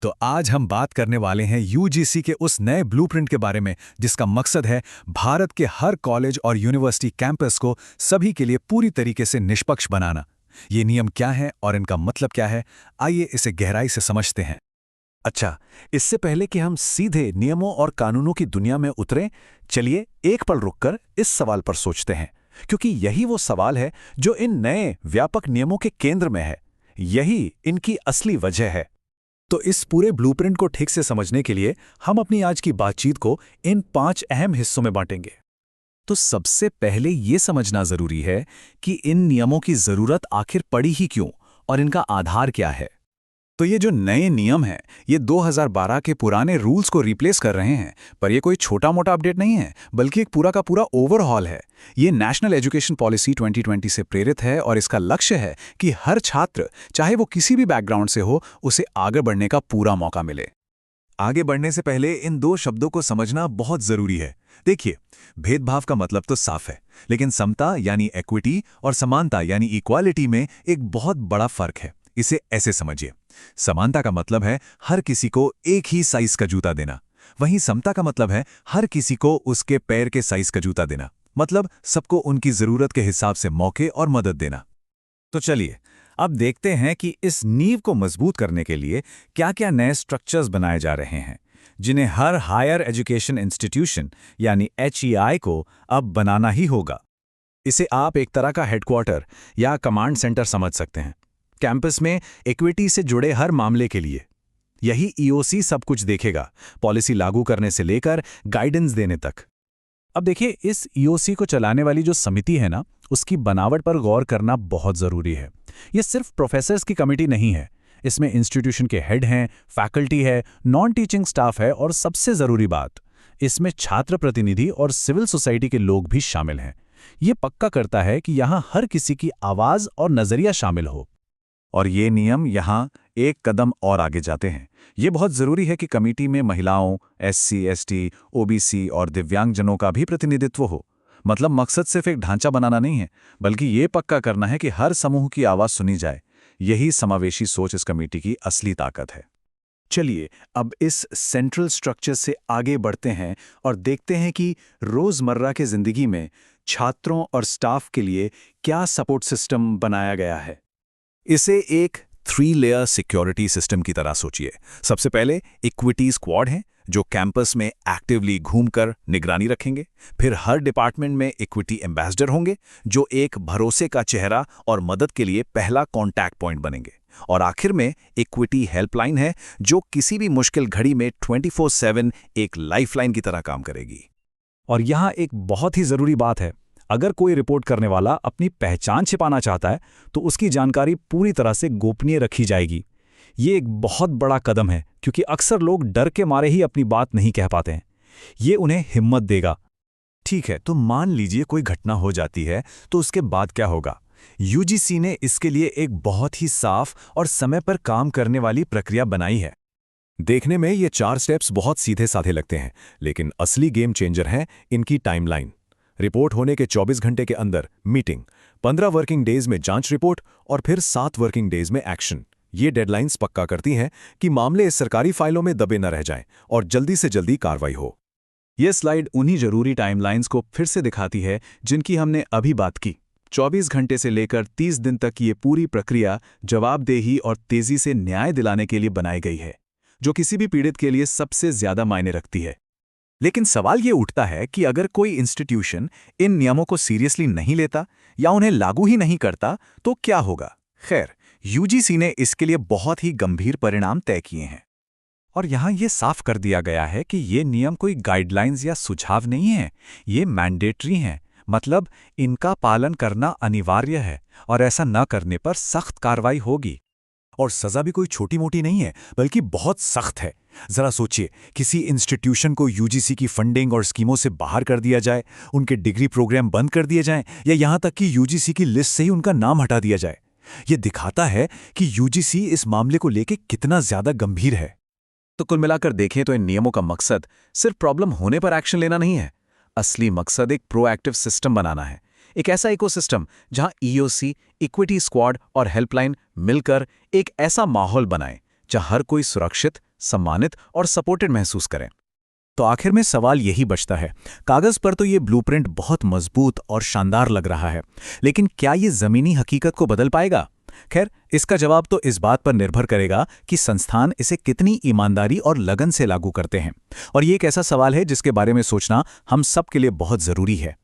तो आज हम बात करने वाले हैं यूजीसी के उस नए ब्लूप्रिंट के बारे में जिसका मकसद है भारत के हर कॉलेज और यूनिवर्सिटी कैंपस को सभी के लिए पूरी तरीके से निष्पक्ष बनाना। ये नियम क्या हैं और इनका मतलब क्या है, आइए इसे गहराई से समझते हैं। अच्छा, इससे पहले कि हम सीधे नियमों और कानूनों की दुनिया में उतरें, चलिए एक पल रुककर इस सवाल पर सोचते हैं, क्योंकि यही वो सवाल है जो इन नए व्यापक नियमों के केंद्र में है। यही इनकी असली वजह है। तो इस पूरे ब्लूप्रिंट को ठीक से समझने के लिए हम अपनी आज की बातचीत को इन 5 अहम हिस्सों में बांटेंगे। तो सबसे पहले ये समझना जरूरी है कि इन नियमों की जरूरत आखिर पड़ी ही क्यों और इनका आधार क्या है। तो ये जो नए नियम हैं, ये 2012 के पुराने रूल्स को रिप्लेस कर रहे हैं, पर ये कोई छोटा-मोटा अपडेट नहीं है, बल्कि एक पूरा का पूरा ओवरहॉल है। ये नेशनल एजुकेशन पॉलिसी 2020 से प्रेरित है और इसका लक्ष्य है कि हर छात्र, चाहे वो किसी भी बैकग्राउंड से हो, उसे आगे बढ़ने का पूरा मौका मिले। आगे बढ़ने से पहले इन 2 शब्दों को समझना बहुत जरूरी है। देखिए, भेदभाव का मतलब तो साफ है, लेकिन समता यानी इक्विटी और समानता यानी इक्वालिटी में एक बहुत बड़ा फर्क है। इसे ऐसे समझिए, समानता का मतलब है हर किसी को एक ही साइज का जूता देना, वहीं समता का मतलब है हर किसी को उसके पैर के साइज का जूता देना, मतलब सबको उनकी जरूरत के हिसाब से मौके और मदद देना। तो चलिए अब देखते हैं कि इस नींव को मजबूत करने के लिए क्या-क्या नए स्ट्रक्चर्स बनाए जा रहे हैं, जिन्हें हर हायर एजुकेशन इंस्टीट्यूशन यानी HEI को अब बनाना ही होगा। इसे आप एक तरह का हेडक्वार्टर या कमांड सेंटर समझ सकते हैं, कैंपस में इक्विटी से जुड़े हर मामले के लिए। यही EOC सब कुछ देखेगा, पॉलिसी लागू करने से लेकर गाइडेंस देने तक। अब देखिए, इस EOC को चलाने वाली जो समिति है ना, उसकी बनावट पर गौर करना बहुत जरूरी है। ये सिर्फ प्रोफेसर्स की कमेटी नहीं है, इसमें इंस्टीट्यूशन के हेड हैं, फैकल्टी है, नॉन टीचिंग स्टाफ है और सबसे जरूरी बात, इसमें छात्र प्रतिनिधि और सिविल सोसाइटी के लोग भी शामिल हैं। ये पक्का करता है कि यहाँ हर किसी की आवाज और नजरिया शामिल हो। और ये नियम यहाँ एक कदम और आगे जाते हैं। ये बहुत ज़रूरी है कि कमेटी में महिलाओं, SC, ST, OBC और दिव्यांगजनों का भी प्रतिनिधित्व हो। मतलब मकसद सिर्फ एक ढांचा बनाना नहीं है, बल्कि ये पक्का करना है कि हर समूह की आवाज़ सुनी जाए। यही समावेशी सोच इस कमेटी की असली ताकत है। चलिए अब इस सेंट्रल स्ट्रक्चर से आगे बढ़ते हैं और देखते हैं कि रोज़मर्रा के ज़िंदगी में छात्रों और स्टाफ के लिए क्या सपोर्ट सिस्टम बनाया गया है। इसे एक 3 लेयर सिक्योरिटी सिस्टम की तरह सोचिए। सबसे पहले इक्विटी स्क्वाड है, जो कैंपस में एक्टिवली घूमकर निगरानी रखेंगे। फिर हर डिपार्टमेंट में इक्विटी एम्बेसडर होंगे, जो एक भरोसे का चेहरा और मदद के लिए पहला कॉन्टैक्ट पॉइंट बनेंगे। और आखिर में इक्विटी हेल्पलाइन है, जो किसी भी मुश्किल घड़ी में 24/7 एक लाइफलाइन की तरह काम करेगी। और यहाँ एक बहुत ही जरूरी बात है, अगर कोई रिपोर्ट करने वाला अपनी पहचान छिपाना चाहता है, तो उसकी जानकारी पूरी तरह से गोपनीय रखी जाएगी। ये एक बहुत बड़ा कदम है, क्योंकि अक्सर लोग डर के मारे ही अपनी बात नहीं कह पाते हैं। ये उन्हें हिम्मत देगा। ठीक है, तो मान लीजिए कोई घटना हो जाती है, तो उसके बाद क्या होगा? UGC ने इसके लिए एक बहुत ही साफ और समय पर काम करने वाली प्रक्रिया बनाई है। देखने में ये 4 स्टेप्स बहुत सीधे साधे लगते हैं, लेकिन असली गेम चेंजर है इनकी टाइमलाइन। रिपोर्ट होने के 24 घंटे के अंदर मीटिंग, 15 वर्किंग डेज में जांच रिपोर्ट और फिर 7 वर्किंग डेज में एक्शन। ये डेडलाइंस पक्का करती हैं कि मामले सरकारी फाइलों में दबे न रह जाएं और जल्दी से जल्दी कार्रवाई हो। ये स्लाइड उन्हीं जरूरी टाइमलाइंस को फिर से दिखाती है जिनकी हमने अभी बात की। 24 घंटे से लेकर 30 दिन तक ये पूरी प्रक्रिया जवाबदेही और तेजी से न्याय दिलाने के लिए बनाई गई है, जो किसी भी पीड़ित के लिए सबसे ज्यादा मायने रखती है। लेकिन सवाल ये उठता है कि अगर कोई इंस्टीट्यूशन इन नियमों को सीरियसली नहीं लेता या उन्हें लागू ही नहीं करता, तो क्या होगा? खैर, UGC ने इसके लिए बहुत ही गंभीर परिणाम तय किए हैं। और यहाँ ये साफ कर दिया गया है कि ये नियम कोई गाइडलाइंस या सुझाव नहीं है, ये मैंडेटरी हैं। मतलब इनका पालन करना अनिवार्य है और ऐसा न करने पर सख्त कार्रवाई होगी। और सजा भी कोई छोटी मोटी नहीं है, बल्कि बहुत सख्त है। जरा सोचिए, किसी इंस्टीट्यूशन को UGC की फंडिंग और स्कीमों से बाहर कर दिया जाए, उनके डिग्री प्रोग्राम बंद कर दिए जाएं, या यहाँ तक कि UGC की लिस्ट से ही उनका नाम हटा दिया जाए। ये दिखाता है कि UGC इस मामले को लेकर कितना ज्यादा गंभीर है। तो कुल मिलाकर देखें तो इन नियमों का मकसद सिर्फ प्रॉब्लम होने पर एक्शन लेना नहीं है। असली मकसद एक प्रोएक्टिव सिस्टम बनाना है, एक ऐसा इकोसिस्टम जहां EOC, इक्विटी स्क्वाड और हेल्पलाइन मिलकर एक ऐसा माहौल बनाएं जहां हर कोई सुरक्षित, सम्मानित और सपोर्टेड महसूस करें। तो आखिर में सवाल यही बचता है, कागज पर तो ये ब्लूप्रिंट बहुत मजबूत और शानदार लग रहा है, लेकिन क्या ये जमीनी हकीकत को बदल पाएगा? खैर, इसका जवाब तो इस बात पर निर्भर करेगा कि संस्थान इसे कितनी ईमानदारी और लगन से लागू करते हैं। और ये एक ऐसा सवाल है जिसके बारे में सोचना हम सब के लिए बहुत जरूरी है।